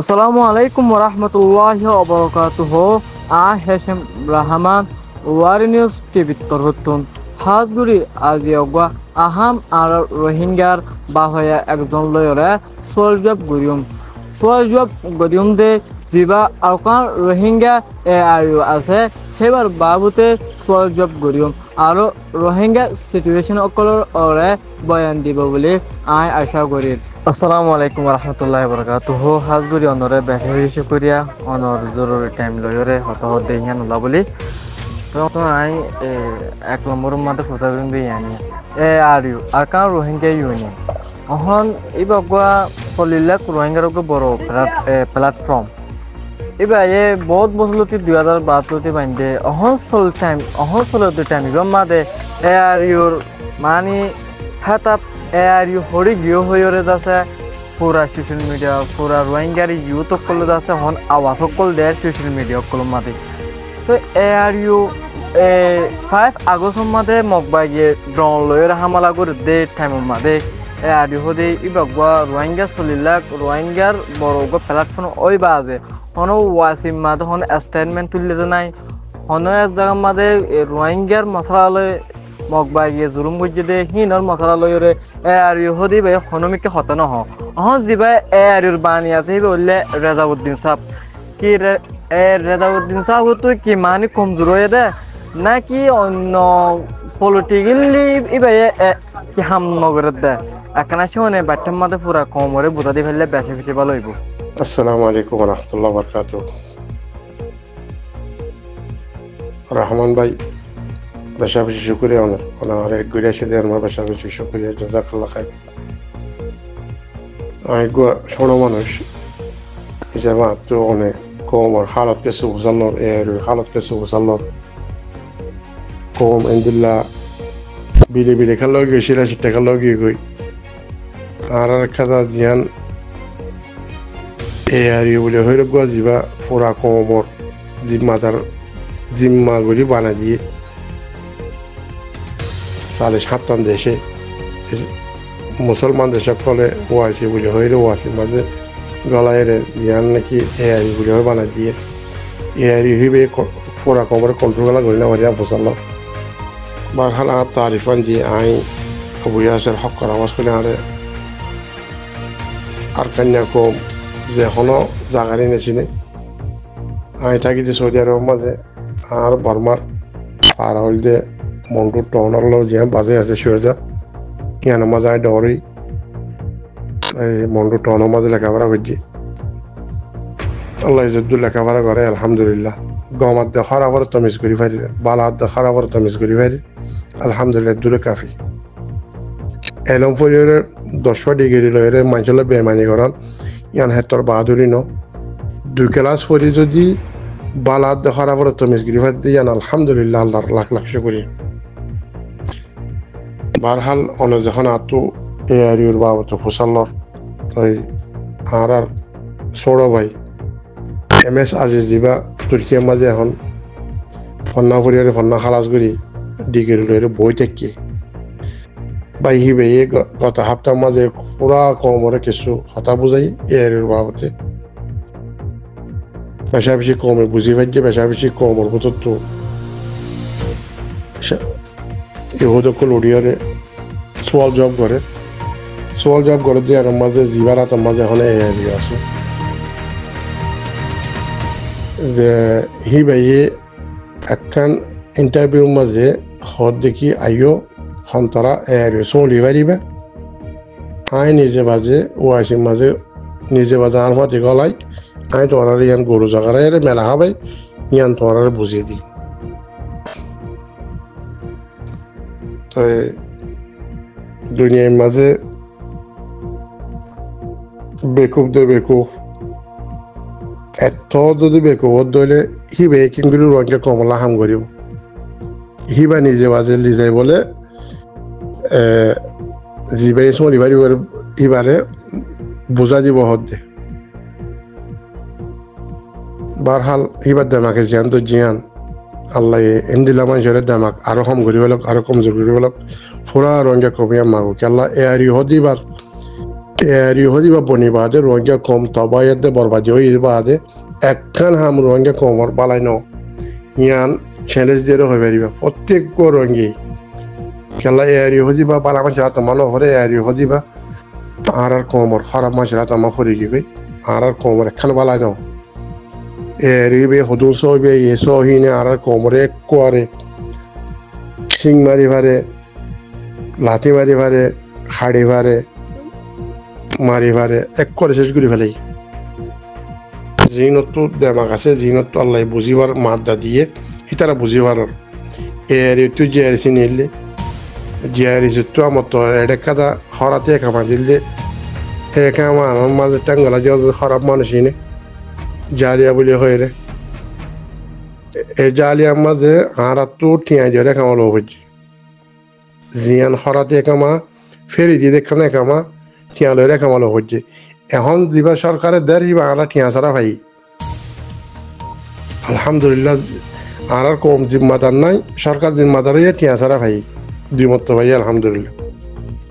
আসসালামু আলাইকুম ওরহমতুল্লাহি ওবরাকাতুহু। হেশেম রাহমান ওয়ারি নিউজ টিভি তরহতুন হাজগুড়ি আজি অগা আহাম আর রোহিঙ্গার বাহয়া একজন লয়রে সোলজব গরিয়ম দে জিবা আরকান রোহিঙ্গা আয়ু আছে সেবার বাবুতে সোলজব গরিয়ম আর রোহিঙ্গা সিচুয়েশন অকলর ওরে বয়ান দিব বলে আশা করি। আসসালামু আলাইকুম রহমতুল্লাহ বরকাতুহ হাজগুড়ি অনরে বেশি শুক্রিয়া অনর জরুরি টাইম লয়রে হত হতে হিয়ান ওলা বলি তো আই এক নম্বরের মধ্যে ফসাবিন দিয়ে আনি আর ইউ আর কারণ রোহিঙ্গা ইউনিয়ন অহন ইবাগুয়া চলিলাক রোহিঙ্গার বড় প্ল্যাটফর্ম এবার বহুত বছরতি 2012 বাইন্দে অহন চলতে টাইম ইবার মাদে আর ইউর মানি হাতাপ আর ইউ হরি গিয়ে হয়ে যাচ্ছে পুরা সোশ্যাল মিডিয়া পুরা রোহিঙ্গার ইউথ সকল যাচ্ছে হন আওয়াজ সকল দেয় সোশ্যাল মিডিয়া সকল মাদে তো আর ইউ 5 আগস্ট মাদে মকবাই গিয়ে ড্রোন লয়ের হামলা করে দে টাইম মাদে আর ইউ হদে ইবাগুয়া রোহিঙ্গা চলিলাক রোহিঙ্গার বড় প্ল্যাটফর্ম ওই বাজে হন ওয়াসিম মাদে হন স্টেটমেন্ট তুললে নাই হন এক জায়গার মাদে রোহিঙ্গার মশালালয় মকবাই গিয়ে জুলুম বুঝে দে হিনর মশালালয়রে আর ইউ হদি ভাই হনমিকে হতানো হন যিবা আর ইউর বানি আছে হিবে বললে রেজাউদ্দিন সাহ কি রেজাউদ্দিন সাহ তুই কি মানি কমজোর হয়ে দে নাকি অন্য পলিটিক্যালি ইবাই কি হাম নগরের দে একানা শুনে বাচ্চার মাঝে পুরা কমরে বুঝা দিয়ে ফেললে বেশি ভালো হইব। আসসালামু আলাইকুম রহমতুল্লাহ বরকাতুহ। রহমান ভাই বেশি শুক্রিয়া ওনার ঘুরে এসে দিয়ে আমার বেশি শুক্রিয়া জাযাকাল্লাহ খাইর। আমি ছোট মানুষ হিসেবে তো অনেক কম আর হালত কিছু বুঝানোর হালত কিছু বুঝানোর কম এন্দিল্লা বিলে খেলাও গিয়ে সিটা খেলাও গিয়ে গই আর খেলা জিয়ান বলে হইল গুয়া যিবা ফুরা কমর জিম্মাগুলি বানা দিয়ে 7.5 দেশে মুসলমান দেশ সকলে ওয়াইসি বলে হইল ওয়াসির মাঝে গলায় জিয়ান নাকি বলে হয় বানা দিয়ে হিবে ফুরা কমর কন্ট্রোল গলা করি না হরিয়া বসাল বারহাল আর তারিফান দিয়ে আই আবু ইয়াসের হক আওয়াজ করে আর কান্যা কম যে হনো জাগারি নেছিনে আই থাকি যে সৌদি আরব মাঝে আর বর্মার আর হইল যে মন্টু টনার যে বাজে আছে সুরজা ইয়ান মাঝে আই ডরি এই মন্টু টনের মাঝে লেখাপড়া করছি আল্লাহ ইজ্জতুল লেখাপড়া করে আলহামদুলিল্লাহ গমাত দেখার আবার তমিজ করি পারি বালাত দেখার আবার তমিজ করি পারি আলহামদুলিল্লাহ দূরে কাফি এলম পরিবারের 10 ডিগ্রি লয়ের মানুষের বেমানি করান ইয়ান হেতর বাহাদুরি ন 2 ক্লাস পড়ি যদি বালাত দেখার আবার তমিজ করি পারি ইয়ান আলহামদুলিল্লাহ আল্লাহর লাখ শুকরিয়া। বারহাল যখন আতু এআরিউর বাবত ফসল্লর ওই আর ছোট ভাই MS আজিজ যিবা তুর্কিয়ার মাঝে এখন ফন্না পরিবারে ফন্না খালাস করি ডিগ্রি লয়ের বই থাকি বাই হিবে গত সপ্তাহের মাঝে পুরা কমরে কিছু হতা বুঝাই এআরিউর বাবতে বেশি কমে বুঝি পাইছে বেশি কমর ভিতর তো ইহুদকল উড়িয়ারে সোয়াল জব করে দিয়ে আর মাঝে জিবার হাতের মাঝে এখন এআরি আছে যে হি ভাইয়ে একখান ইন্টারভিউর মাঝে হদ দেখি আইও হন্তরা এআরি চলি পারিবে আই নিজে বাজে ওয়াইসির মাঝে নিজে বাজে আর মাঝে গলাই আই তোমার ইয়ান গরু জাগারে মেলা হবাই ইয়ান তোমার বুঝিয়ে দিই তো দুনিয়ার মাঝে বেকুব এত যদি বেকুবত ধরলে হিবে কিন্তু রঙে কমলা হাম করিব হিবা নিজে বাজে লিজাই বলে জিবাই চলি পারিব ইবারে বুঝা দিব হদ্দে বারহাল হিবার দেমাকে জিয়ান তো জিয়ান আল্লাহ এন্দিলা মানুষের দেমাক আরো কম করি পেলক আরো কমজোর করি পেলক ফুরা রঙে কমিয়া মাগো কি আল্লাহ এআরি হদিবার এরিও হদি বা বনি বাদে রোহিঙ্গা কম তবাইয়াদে বরবাদি হই বাদে একখান হাম রোহিঙ্গা কমর বালাই ন ইয়ান চ্যালেঞ্জ দিয়ে হয়ে পারিবা প্রত্যেক রোহিঙ্গি খেলা এরিও হদি বা বালা মাছ রাত মানো হরে এরিও হদি বা আর কমর খারাপ মাছ রাত আমা হরি গই আর কমর একখান বালাই ন এরিও বে হদুল সবে এসো হিনে আর কমরে কোয়ারে সিং মারি ভারে লাথি মারি ভারে হাড়ি ভারে মারি ভারে এক করে শেষ করে ফেলাই জিনতো দেমাগ আছে জিনতো আল্লাহ বুঝিবার মাদ্দা দিয়ে হিতারা বুঝিবার এর একটু জিয়ারিসি নিলে জিয়ারিসি তো আমার তো এটা কাদা হরাতে কামা দিলে হে কামা আমার মাঝে টাঙ্গলা যে খারাপ মানুষ নে জালিয়া বলে হয়ে রে এ জালিয়ার মাঝে আর তো ঠিয়া জলে কামালো হচ্ছে জিয়ান হরাতে কামা ফেরি দিয়ে দেখানে কামা ঠিয়া লইরে কামালো হচ্ছে এখন যিবা সরকারের দের হিবা আরা ঠিয়া ছাড়া ভাই আলহামদুলিল্লাহ আর কম জিম্মাদার নাই সরকার জিম্মাদার হইয়া ঠিয়া ছাড়া ভাই দুই মত ভাই আলহামদুলিল্লাহ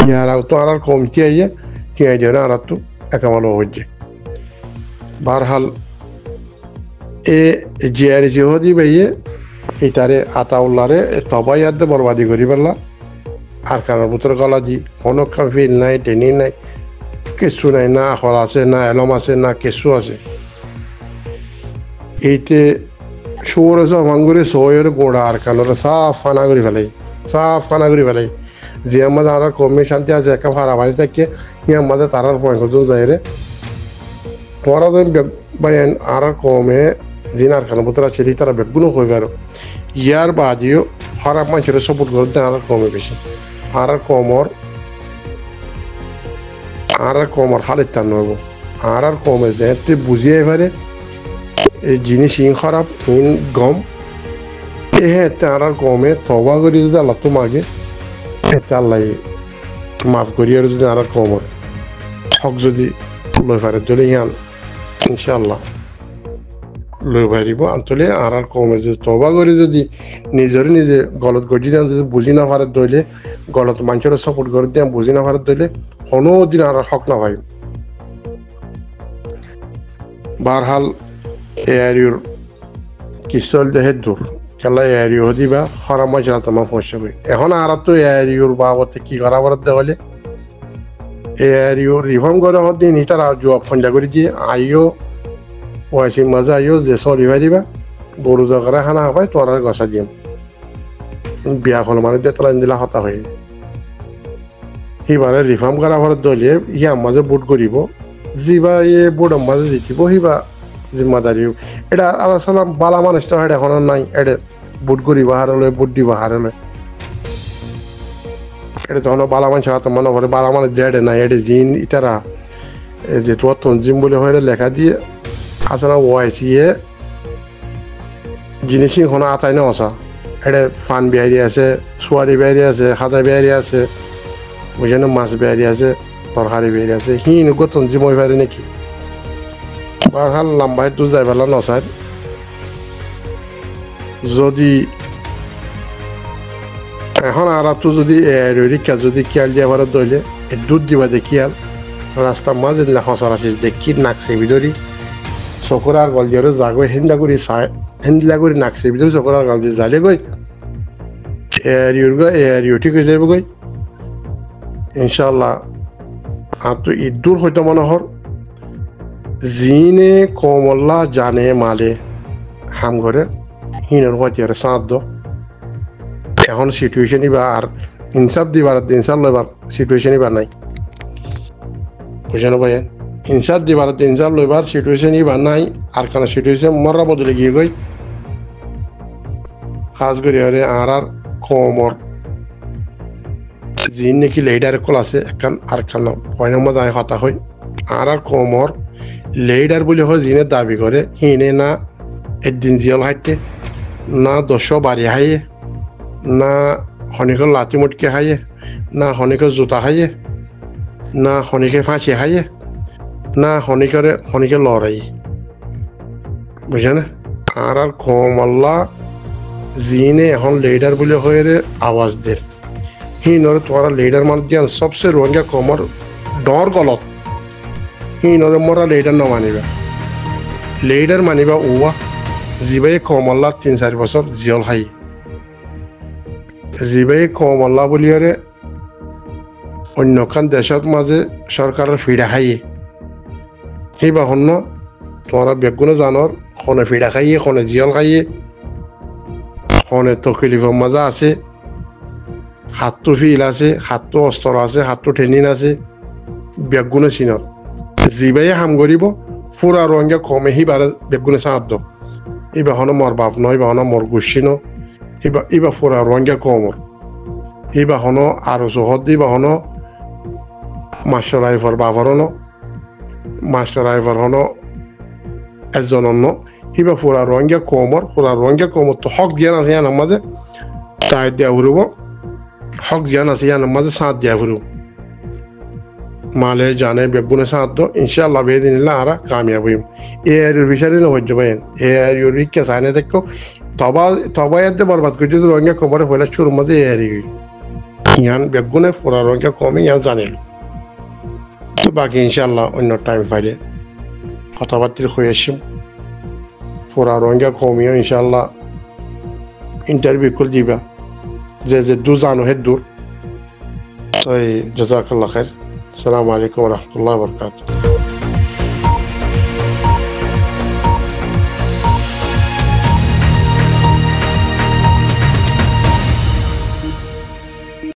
ইয়ারাও তো আর কমতি আইয়া ঠিয়া দিয়ে আর তো একামালো হচ্ছে বারহাল এ জিআরসি হদি ভাইয়ে এটারে আতাউল্লারে তবাইয়াদে বরবাদি করি পেলা আর কানার ভিতর গলা দি কোনো ফিল নাই টেনি নাই কিছু নাই না আখল আছে না এলম আছে না কিছু আছে এইতে সৌরে জমাঙ্গুরি সয়ের গোড়া আর কানোরে সাফ ফানা করে ফেলাই যে আমাদের আর কমে শান্তি আছে একা ভাড়া বাড়ি থেকে আমাদের তারার পয়েন্ট যায় রে পরা বাইন আর কমে জিনার কানের ভিতর আছে তারা বেগুনো হয়ে গেল ইয়ার বাদিও খারাপ মানুষের সাপোর্ট করতে আর কমে বেশি আর কমর হালের টান নব আর কমে যেতে বুঝিয়ে এবারে এই জিনিস ইন খারাপ ইন গম এ আর কমে তবা করি যদি আল্লাহ তোমাকে এটা আল্লাহ মাফ করি আর যদি আর কমর হক যদি লই পারে যদি ইয়ান ইনশাআল্লাহ লই পারিব আন্তলে আর কমে যদি তবা করি যদি নিজে গলত গজি না যদি বুঝি না পারে দইলে গলত মানুষের সাপোর্ট করে দিয়ে বুঝি না পারে দইলে কোনো দিন আর হক না পাই বারহাল এরিওর কিসল দেহে দূর খেলা এরিও দিবা হরা মজা তোমার সমস্যা করি এখন আর তো এরিওর বাবতে কি করা বরাদ দেওয়ালে এরিও রিফর্ম করে দিন তারা জবাব ফন্ডা করে দিয়ে আইও ওয়াইসিং মাঝে আইও যে সরিভাই দিবা গরু জগরা খানা হবাই তোর আর গসা দিম বিয়া হল মানে দেতলাইন দিলা হতা হয়ে সিবারে রিফর্ম করা ঘৰত দলে ইয়া মাঝে বুট করিব যিবা এ বুট মাঝে জিতিব সিবা জিম্মাদারি এটা আলোচনা বালা মানুষ তো এটা এখন নাই এটা বুট করিব হারলে বুট দিব হারলে এটা তখন বালা মানুষ হাতে মনে করে বালা মানুষ দেড়ে নাই এটা জিন ইতারা যে তোর তঞ্জিম বলে হয়ে লেখা দিয়ে আসলে ওয়াইসি এ জিনিস কোনো আতাই না আসা এটা ফান বিহারি আছে সোয়ারি বিহারি আছে হাতা বিহারি আছে বুঝেন মাছ বিহারি আছে তরকারি বিহারি আছে হিন গতন জিমই পারে নাকি বারহাল লম্বাই তো যাই পেলা নসার যদি এখন আর তো যদি রিক্সা যদি খেয়াল দিয়ে পারে দইলে দুধ দিবা দেখিয়াল রাস্তা মাঝে হসার আসিস দেখি নাকছে ভিতরি চকুর আর গল দিয়ে যাগৈ হেন্দিলা করে নাকছে ভিতরে চকুর আর গল দিয়ে জালে গই এরিও ঠিক হয়ে যাবে গই ইনশাল্লাহ আর তো ইদুর হয়তো মনে হর জিনে কমল্লা জানে মালে হাম ঘরে হিনের হয়তো আর সাঁত এখন সিচুয়েশনই বা আর ইনসাফ দিবার ইনসাফ লইবার সিচুয়েশনই বা নাই বুঝানো ভাই ইনসাফ দিবার ইনসাফ লইবার সিচুয়েশনই বা নাই আর কেন সিচুয়েশন মরা বদলে গিয়ে গই হাজ করি আরে আর কমর জিন নাকি লেডার কল আছে একখান আর খান পয়না মজা হতা হয় আর কমর লেডার বলে হয় জিনের দাবি করে হিনে না একদিন জিয়ল হাইতে না 10 বাড়ি হাইয়ে না হনিকে লাতি মুটকে হাইয়ে না হনিকে জুতা হাইয়ে না হনিকে ফাঁসি হাইয়ে না হনিকে লড়াই বুঝে না আর কমল্লা জিনে এখন লেডার বলে হয়ে আওয়াজ দের হিনরে তোমার লিডার মান দিয়ান সবসে রোহিঙ্গা কমর ডর গলত হিনরে মরা লিডার ন মানিবা লিডার মানিবা ওয়া জিবাই কমল্লা 3-4 বছর জিয়ল খাই জিবাই কমল্লা বলিয়ারে অন্যখান দেশের মাঝে সরকারের ফিডা খাইয়ে সেই বাহন্য তোমরা বেগুনে জানর খনে ফিডা খাইয়ে খনে জিয়ল খাইয়ে খনে তকলিফর মাজা আছে হাতটো ফিল আছে হাতটো অস্ত্র আছে হাতটো ট্রেনিং আছে বেগুনে চিনত জিবাই হাম করিব ফুরা রঙে কমে সিবারে বেগুনে চাঁদ দ এই বাহন মর বাপ নয় বাহন মর গুছি ন ইবা ফুরা রঙে কমর এই বাহন আরো জহর দি বাহন মাস্টার রাইফার বাবার ন মাস্টার রাইফার হন একজন অন্য হিবা ফুরা রঙে কমর তো হক জ্ঞান আছে ইয়ার মাঝে তাই দেয়া ফুরব হক জ্ঞান আছে ইয়ার মাঝে সাঁত দেয়া ফুরব মালে জানে বেগুনে সাঁত দো ইনশাআল্লাহ বেদিনিল্লাহ আরা কামিয়াব হইম এ আরির বিষয়ে না হজ্জ বাইন এ আরির কে সাইনে দেখো তবা এতে বরবাদ করতে রঙে কমরে ফেলা শুরু মাঝে এ আরি ইয়ান বেগুনে ফুরা রঙে কমে ইয়ান জানিল বাকি ইনশাআল্লাহ অন্য টাইম পাইলে কথাবার্তা হয়ে আসিম ফুরা রঙে কমিও ইনশাআল্লাহ ইন্টারভিউ করে দিবা যে দূর জানো হে দূর তো জাজাকাল্লাহ খাইর আসসালামু আলাইকুম ওয়া রাহমাতুল্লাহি ওয়া বারাকাতুহু